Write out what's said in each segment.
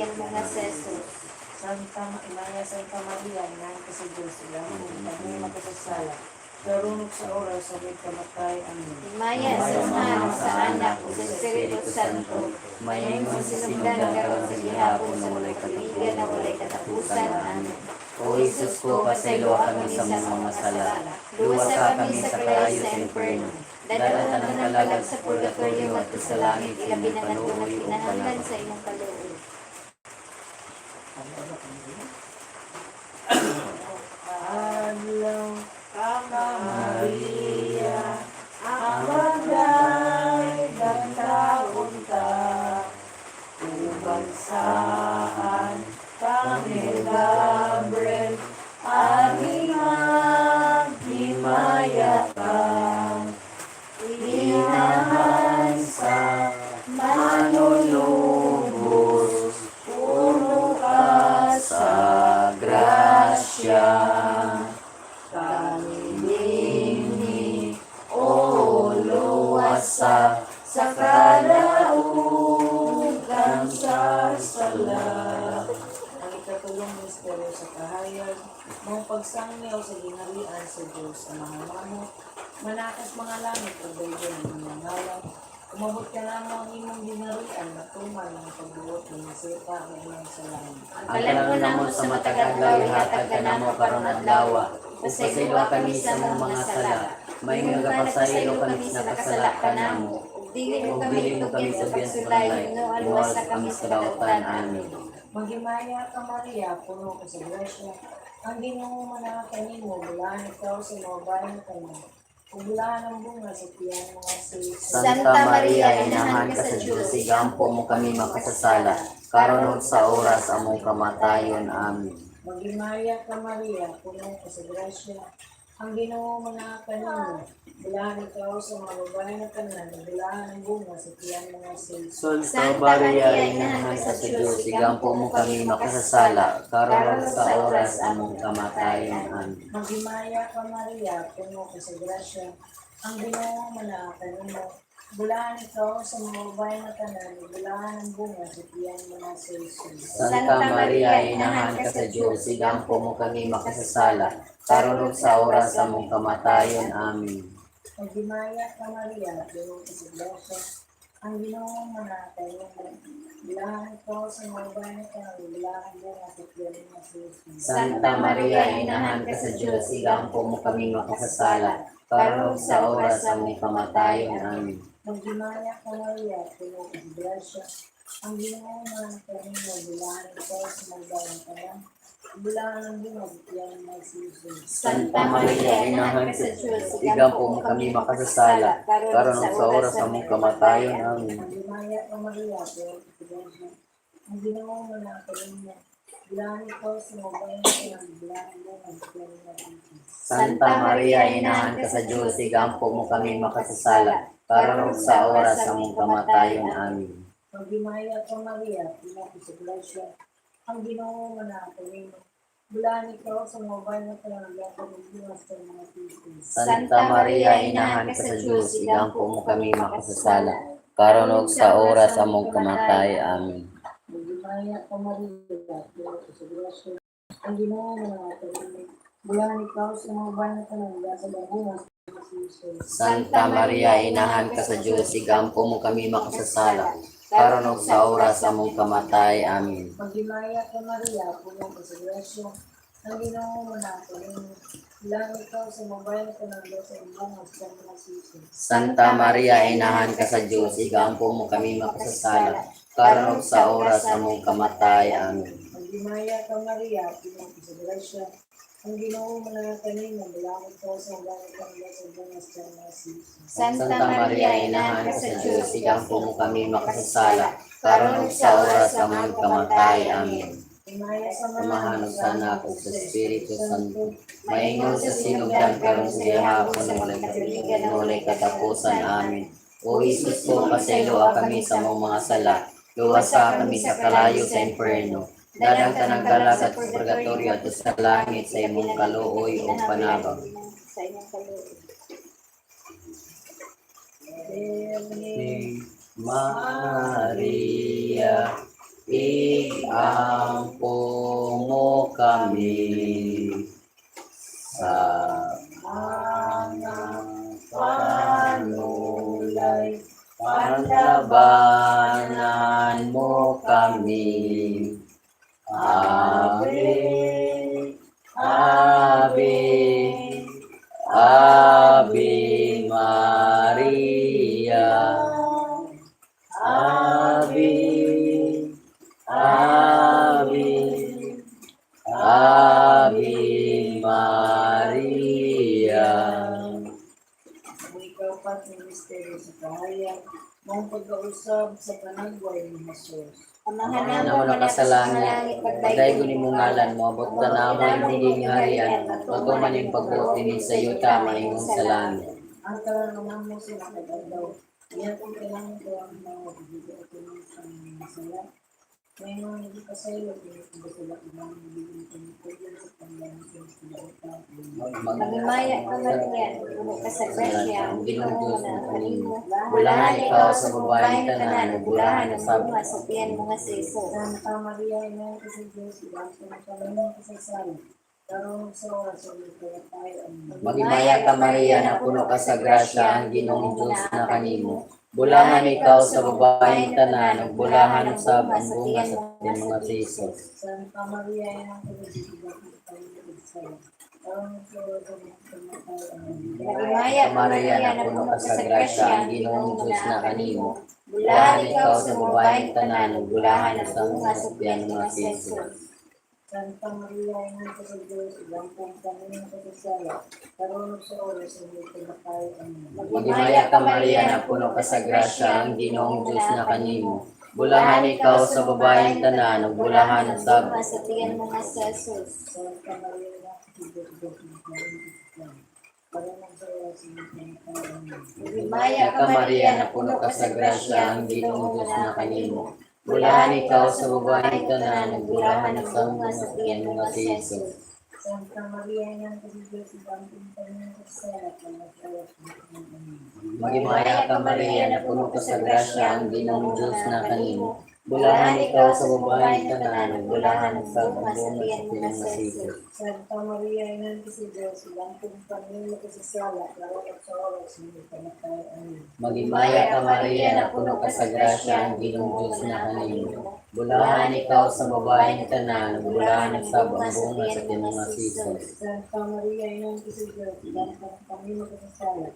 Yan mga sesos. Santa Maria, Ina sa Diyos, ilangin kami makasasala. Darunok sa oras sa may kamatay. Amen. Himaya sa Ama, sa Anak, o sa Espiritu Santo, mayon sa sinugdan karon sa gihapon sa walay katubigan na walay katapusan. Amen. O Jesus ko, pasaylo kami sa mga sala. Luwas ka kami sa kalayo sa inferno. Dadalhan ng kalagad sa purgatorio at sa langit, ilabi na inyong natunag paluoy o kinahanglan panahon. sa imong kaluoy. Adlaw ka Maria, amaday gataon ta, ubansaan kami Gabriel, aming maghimaya ka, inahan sa manunubos, puno ka sa grasya. Kamilini o luwasa sa kalaugan sa sala. Ang ikatulong misteryo sa kahayag, mong pagsangyaw sa gingharian sa Diyos sa mga manok, manakas mga langit o bayo ng mga ngalan. Umabot ka lamang ang imong gingharian na tuman ng pagbuot ng masita na iyong sa langit. Ang kalan mo sa matagal adlaw, ihatag ka namo karon adlaw. Pasaylo kami sa mga sala. May nga pasaylo kami sa nakasala ka namo. Dili mo O kami dili mo kami itugyan sa sa pagsulay, pagsulay. no alwas sa kami sa kadautan. Amen. Maghimaya ka Maria, puno ka sa grasya. Ang Ginoo manakanin mo, bulaan ikaw sa mga bayan ka mo. Bulaan ang bunga sa tiyan mga sis. Santa Maria, inahan ka sa Diyos, igampo mo kami makasasala. Karon ug sa oras among kamatayon. Amen. Maghimaya ka Maria, puno ka sa grasya. Ang Ginoo manakanin mo, bulaan ikaw sa mga babae na tanan, bulaan ang bunga sa tiyan mga sis. Santa Maria, inahan ka sa Diyos, igampo mo kami makasasala. Karon ug sa oras among kamatayon. Amen. Maghimaya ka Maria, puno ka sa grasya. Ang Ginoo manakanin mo, bulaan ikaw sa mga babae na tanan, bulaan ang bunga sa tiyan mga sis. Santa Maria, inahan ka sa Diyos, igampo mo kami makasasala. Karon ug sa oras among kamatayon. Amen. Maghimaya ka Maria, puno ka sa grasya. Ang Ginoo manakanin mo, bulaan ikaw sa mga babae na tanan, bulaan ang bunga sa tiyan mga sis. Santa Maria, inahan ka sa Diyos, igampo mo kami makasasala. Karon ug sa oras among kamatayon. Amen. Maghimaya ka Maria, puno ka sa grasya. Ang Ginoo manakanin mo, bulaan ikaw sa mga babae na tanan, bulaan ang bunga sa tiyan mga sis. Santa Maria, inahan ka sa Diyos, igampo mo kami makasasala. Karon ug sa oras among kamatayon. Amen. Maghimaya ka Maria, puno ka sa grasya. Ang Ginoo manakanin mo, bulaan ikaw sa mga babae na tanan, bulaan ang bunga sa tiyan mga sis. Santa Maria, inahan ka sa Diyos, igampo mo kami makasasala. Karon ug sa oras among kamatayon. Amen. Maghimaya ka Maria, puno ka sa grasya. Ang Ginoo manakanin mo, bulaan ikaw sa mga babae na tanan, bulaan ang bunga sa tiyan mga sis. Santa Maria, inahan ka sa Diyos, igampo mo kami makasasala. Karon ug sa oras among kamatay. Amen. Maghimaya ka Maria, puno ka sa grasya. Ang Ginoo manakanin mo, bulaan ikaw sa mga babae na tanan, bulaan ang bunga sa tiyan mga sis. Santa Maria, inahan ka sa Diyos, igampo mo kami makasasala. Karon ug sa oras among kamatay. Amen. Maghimaya ka Maria, puno ka sa grasya. Ang Ginoo manakanin mo, bulaan ikaw sa mga babae na tanan, bulaan ang bunga sa tiyan mga sis. Santa Maria, inahan ka sa Diyos, igampo mo kami makasasala. Karon ug sa oras among kamatay. Amen. Maghimaya ka Maria, puno ka sa grasya. Ang Ginoo manakanin mo, bulaan ikaw sa mga babae na tanan, bulaan ang bunga sa tiyan mga sis. Santa Maria, inahan ka sa Diyos, igampo mo kami makasasala. Karon ug sa oras among kamatay. Amen. Himaya sa Samahan ug sa Anak ug sa Espiritu Santo, maingon sa sinugdan karon sa gihapon ng walay katubigan ng walay katapusan. Amen. O Jesus ko, pasaylo kami sa mga sala. Luwas kami sa kalayo sa inferno. Dadang tanang kalagad sa purgatorio at sa langit sa imong kaluoy o panabang. Sa inyong kaluoy. Hail Maria, iampo mo kami sa mga panulay, panlabanan mo kami. Ave, Ave, Ave Maria. Ave, Ave, Ave Maria. Ang ikapat ng misteryo sa kahayag, mong pagkausap sa panagway ni Jesus. Amahan Na wala ka sa langit, pagdaygo ni mong ngalan mo, abot ka na mo yung hindi harian, matuman yung pagbuti ni sa iyo tama yung sa langit. Ang karangaman mo sa nakagadaw, iyan kung kailangan ko ang mga bibigay at tulong sa mga masaya. May mga hindi ka sa iyo, hindi ko sila ibang bibigay ko ng pagyan sa pangyayon sa sinagita. Magmaya ka Maria, puno ka sa grasya, ang Ginoo na ang kanimo. Bulahan ikaw sa babaeng tanan, bulahan ang sa bunga sa tiyan mo nga si Jesus. Santa Maria, ina ko sa Diyos, ibang ko na kami sa sala. Karong sa oras sa mga tayo ang Magimaya ka Maria, na puno ka sa grasya, ang Ginoong Diyos na kanimo. Bulahan ikaw sa babaeng tanan, bulahan sa bunga sa tiyan mo nga si Jesus. Santa Maria, ina ko sa Diyos, ibang ko na kami sa sala. Karong sa oras sa mga tayo ang Magmaya ka Maria, na puno ka sa grasya, ang Ginoong Diyos na kanimo. Bulahan ikaw sa babaeng tanan, bulahan sa bunga sa tiyan mo nga si Jesus. Santa Maria, ina ko sa Diyos, ibang ko na kami sa sala. Karong sa oras sa mga tayo ang Magimaya ka Maria, na puno ka sa grasya, ang Ginoong Diyos na kanimo. Bulahan ikaw sa babaeng tanan, bulahan sa bunga sa tiyan mo nga si Jesus. Santa Maria, ina ko sa Diyos, ibang ko na kami sa sala. Karong sa oras sa mga tayo ang Magmaya ka Maria, na puno ka sa grasya, ang Ginoong Diyos na kanimo. Bulahan ikaw sa babaeng tanan, bulahan sa bunga sa tiyan mo nga si Jesus. Santa Maria, ina ko sa Diyos, ibang ko na kami sa sala. Karong sa oras sa mga tayo ang Magimaya ka Maria, na puno ka sa grasya, ang Ginoong Diyos na kanimo. Bulahan ikaw sa babaeng tanan, bulahan sa bunga sa tiyan mo nga si Jesus. Santa Maria, ina ko sa Diyos, ibang ko na kami sa sala. Karong sa oras sa mga tayo ang Magimaya ka Maria, na puno ka sa grasya, ang Ginoong Diyos na kanimo. Bulahan ikaw sa babaeng tanan, bulahan sa bunga sa tiyan mo nga si Jesus. Santa Maria, ina ko sa Diyos, ibang ko na kami sa sala.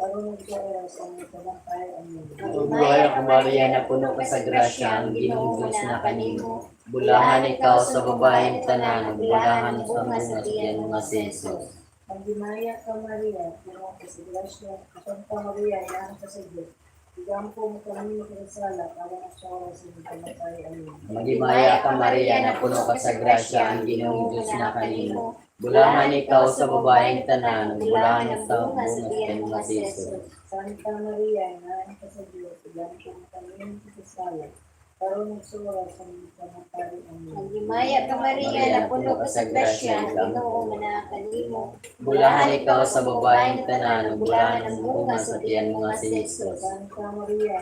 Karong sa oras sa mga tayo ang Magimaya ka Maria, na puno ka sa grasya, ang Ginoong Diyos na kanimo. Bulahan ikaw sa babaeng tanan, bulahan sa bunga sa tiyan mo nga si Jesus. Magimaya ka Maria, puno ka sa grasya, Santa Maria, ina ko sa Diyos, ibang ko mo kami sa sala. Karong sa oras sa mga tayo ang Magimaya ka Maria, na puno ka sa grasya, ang Ginoong Diyos na kanimo. Bulahan ikaw sa babaeng tanan, bulahan sa bunga sa tiyan mo nga si Jesus. Santa Maria, ina ko sa Diyos, ibang ko mo kami sa sala. Karong sa oras sa mga tayo ang Magmaya ka Maria, na puno ka sa grasya, ang Ginoo na kanimo. Bulahan ikaw sa babaeng tanan, bulahan ang bunga sa tiyan mo nga si Jesus. Santa Maria,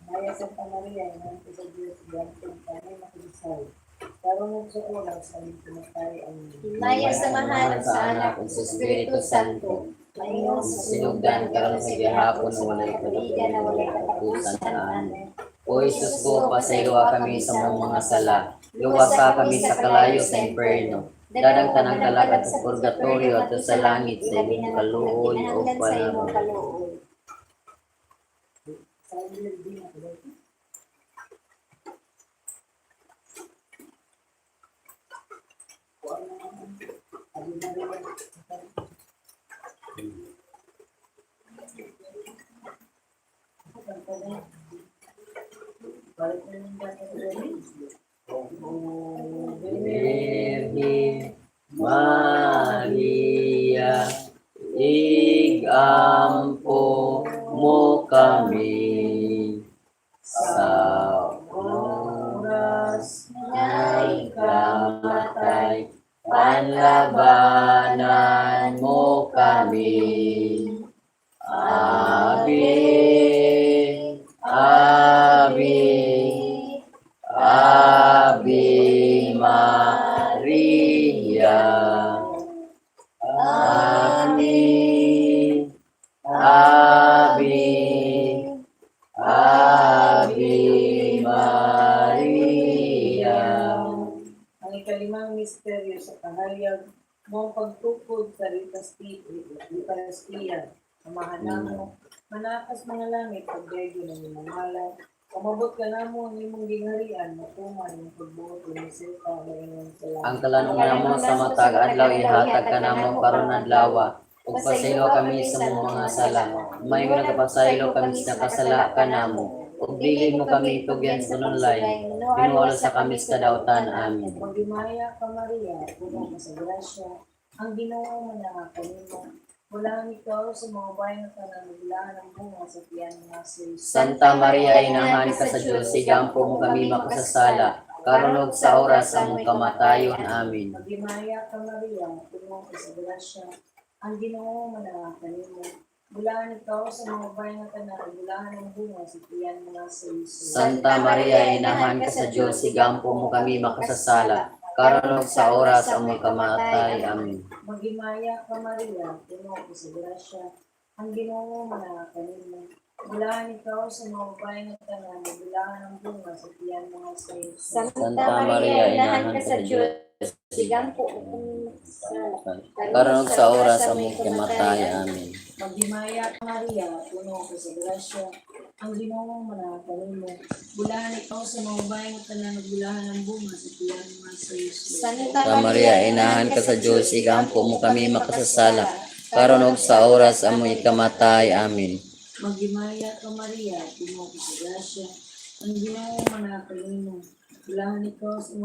Maya Santa Maria, ina ko sa Diyos, ibang ko mo kami sa sala. Karong sa oras sa mga tayo ang Himaya sa mahal sa anak ug sa Espiritu Santo. Mayon sa Sinugdan karon sa gihapon na walay kaligan na walay katapusan. Amen. O Jesus ko, pasayloa kami sa mga sala. Luwasa kami sa kalayo sa imperno. Dadang tanang kalakad sa purgatorio at sa langit sa imong kaluoy o sa imong panahon. kaluoy. sa din ako. Virgin Maria, igampo mo kami sa oras na ikamatay, panlabanan mo kami. Ave, Ave, Ave Maria. Ave, Ave, Ave Maria. Ang ikalimang misteryo sa kahayag mong pagtukod sa Eucharistia, amahan mo, manakas mga langit, pagdaygo ng minamala, umabot ka na mo ang imong gingharian, matuman yung pagbuot ng isita, maingon sa Ang langit. kalanungan mo sa matag adlaw ihatag ka namo karon adlaw. Ug pasaylo kami sa mga sala. May nagapasaylo kami sa kasala ka namo. Ug dili mo kami tugyan sa nunlay. Pinuwala sa kami sa kadautan. Amen. Magimaya ka Maria, puno ka sa grasya, ang Ginoo manangakan nimo. Mula ikaw sa mga bayan ka na naglaan ng bunga sa tiyan nga si Santa Maria, inahan ka sa Diyos, sigampo mo kami makasasala. Karon ug sa oras sa among kamatayon. Amen. Magimaya ka Maria, puno ka sa grasya, ang Ginoo manangakan nimo. Mula ikaw sa mga bayan ka na naglaan ng bunga sa tiyan nga si Jesus. Santa Maria, inahan ka sa Diyos, sigampo mo kami makasasala. Karon ug sa oras sa among kamatay. Amen. Magimaya ka Maria, puno ka sa grasya, ang Ginoo manangakan nimo. Mula ikaw sa mga bayan ka na naglaan ng bunga sa tiyan nga si Jesus. Santa Maria, inahan ka sa Diyos, sigampo Karon ug sa oras sa among kamatay. Amen. Magimaya ka Maria, puno ka sa grasya, ang Ginoo manangakan nimo. Mula ikaw sa mga bayan ka na nagbulahan ng bunga sa tiyan nga si Jesus. Santa Maria, inahan ka sa Diyos, sigampo mo kami makasasala. Karon ug sa oras sa among ikamatay. Amen. Magimaya ka Maria, puno ka sa grasya, ang Ginoo manangakan nimo. Mula ikaw sa mga